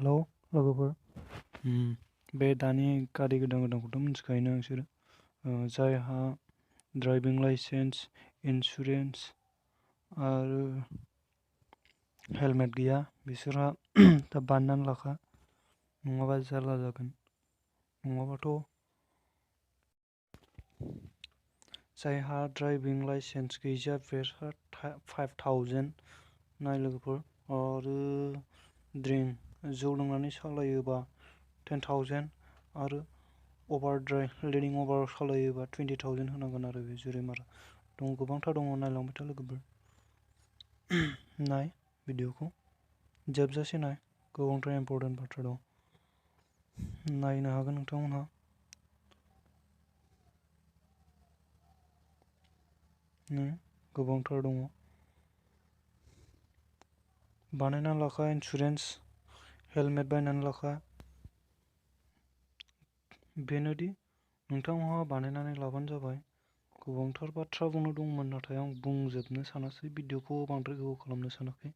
hello लोगोफोर बे दानि गारि गोदानखौथ' मिथिखायोना नोंसोरो जायहा ड्राइभिं लाइसेन्स इन्सुरेन्स आरो हेलमेट गैया बिसोरहा दा बानायनानै लाखा नङाबा जारला जागोन नङाबाथ' जायहा ड्राइभिं लाइसेन्स गैजा बिसोरहा 5000 नाय लोगोफोर आरो जौ लोंनानै सालायोबा 10,000 आरो लिडिं अभार सालायोबा 20,000 होनांगोन आरो बे जुरिमाना दं गोबांथार दङ नायलांबाय था लोगोफोर नाय भिडिअखौ जोबजासे नाय गोबांथार इम्परटेन्ट बाथ्रा दं नायनो हागोन नोंथांमोनहा गोबांथार दङ बानायना लाखा इन्सुरेन्स हेलमेट बायनानै लाखा बेनोदि नोंथांमोनहा बानायनानै लाबानो जाबाय गोबांथार बाथ्रा बुंनो दंमोन नाथाय आं बुंजोबनो सानासै भिडिअखौ बांद्राय गोबाव खालामनो सानाखै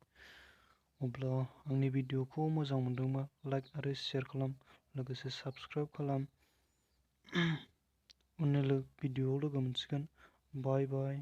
अब्ला आंनि भिडिअखौ मोजां मोनदोंबा लाइक आरो शेयार खालाम लोगोसे साबस्क्राइब खालाम उननि भिडिअआव लोगो मोनसिगोन बाय बाय